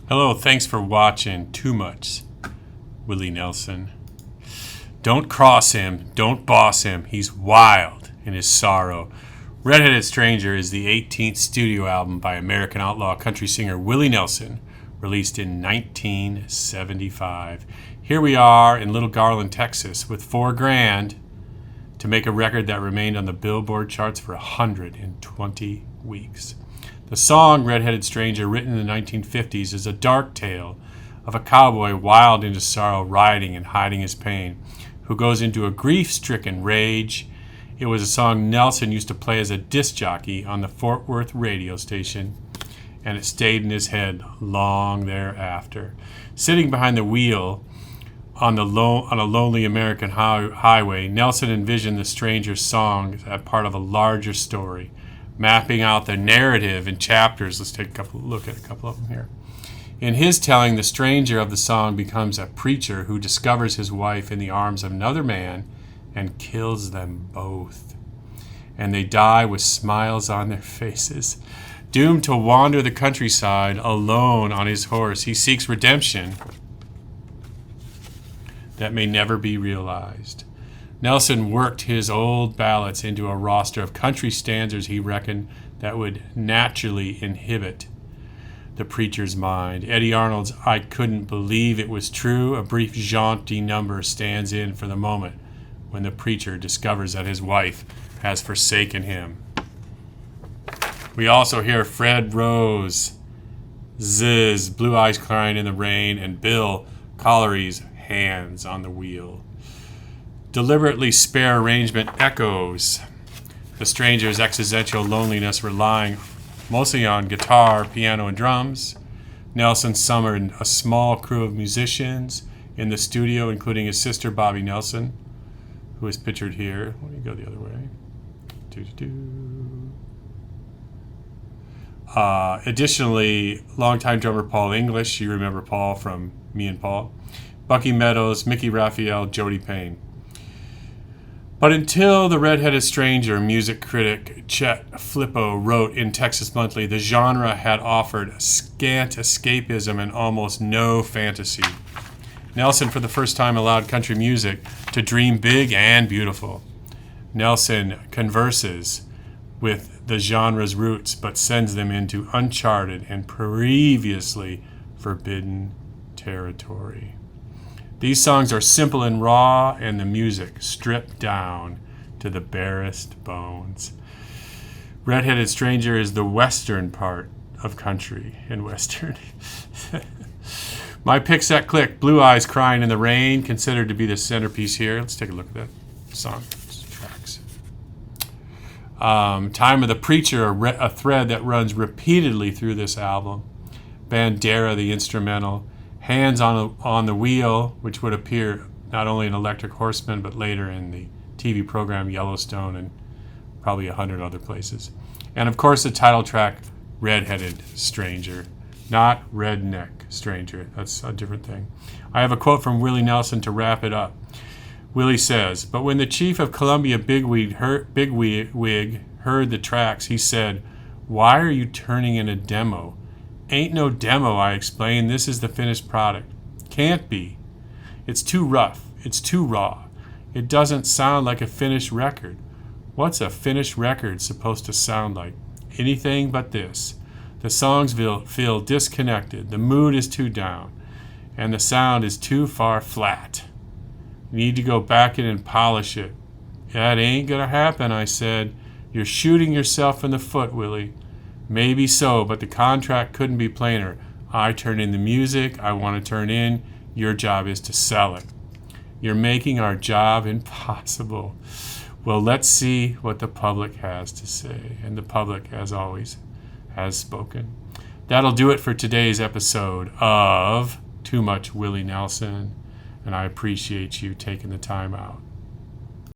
Hello, thanks for watching Too Much, Willie Nelson. Don't cross him, don't boss him, he's wild in his sorrow. Redheaded Stranger is the 18th studio album by American outlaw country singer Willie Nelson, released in 1975. Here we are in Little Garland, Texas, with $4,000 to make a record that remained on the Billboard charts for 120 weeks. The song Redheaded Stranger, written in the 1950s, is a dark tale of a cowboy wild into sorrow, riding and hiding his pain, who goes into a grief-stricken rage. It was a song Nelson used to play as a disc jockey on the Fort Worth radio station, and it stayed in his head long thereafter. Sitting behind the wheel on a lonely American highway, Nelson envisioned the stranger's song as part of a larger story, mapping out the narrative in chapters. Let's take a look at a couple of them here. In his telling, the stranger of the song becomes a preacher who discovers his wife in the arms of another man and kills them both. And they die with smiles on their faces. Doomed to wander the countryside alone on his horse, he seeks redemption that may never be realized. Nelson worked his old ballads into a roster of country stanzas he reckoned that would naturally inhibit the preacher's mind. Eddie Arnold's "I Couldn't Believe It Was True," a brief jaunty number, stands in for the moment when the preacher discovers that his wife has forsaken him. We also hear Fred Rose, Ziz, Blue Eyes Crying in the Rain, and Bill Collery's Hands on the Wheel. Deliberately spare arrangement echoes the stranger's existential loneliness, relying mostly on guitar, piano, and drums. Nelson summoned a small crew of musicians in the studio, including his sister Bobby Nelson, who is pictured here. Let me go the other way. Additionally, longtime drummer Paul English, you remember Paul from Me and Paul, Bucky Meadows, Mickey Raphael, Jody Payne. But until The Redheaded Stranger, music critic Chet Flippo wrote in Texas Monthly, the genre had offered scant escapism and almost no fantasy. Nelson, for the first time, allowed country music to dream big and beautiful. Nelson converses with the genre's roots, but sends them into uncharted and previously forbidden territory. These songs are simple and raw, and the music stripped down to the barest bones. Redheaded Stranger is the western part of country and western. My picks that click, Blue Eyes Crying in the Rain, considered to be the centerpiece here. Let's take a look at that song tracks. Time of the Preacher, a thread that runs repeatedly through this album. Bandera, the instrumental. Hands on the Wheel, which would appear not only in Electric Horseman, but later in the TV program Yellowstone and probably 100 other places. And of course the title track, Redheaded Stranger, not Redneck Stranger. That's a different thing. I have a quote from Willie Nelson to wrap it up. Willie says, "But when the chief of Columbia bigwig heard the tracks, he said, 'Why are you turning in a demo?' 'Ain't no demo,' I explained. 'This is the finished product.' 'Can't be. It's too rough. It's too raw. It doesn't sound like a finished record.' 'What's a finished record supposed to sound like?' 'Anything but this. The songs feel disconnected. The mood is too down. And the sound is too far flat. You need to go back in and polish it.' 'That ain't gonna happen,' I said. 'You're shooting yourself in the foot, Willie.' 'Maybe so, but the contract couldn't be plainer. I turn in the music I want to turn in. Your job is to sell it. You're making our job impossible.' Well, let's see what the public has to say." And the public, as always, has spoken. That'll do it for today's episode of Too Much Willie Nelson, and I appreciate you taking the time out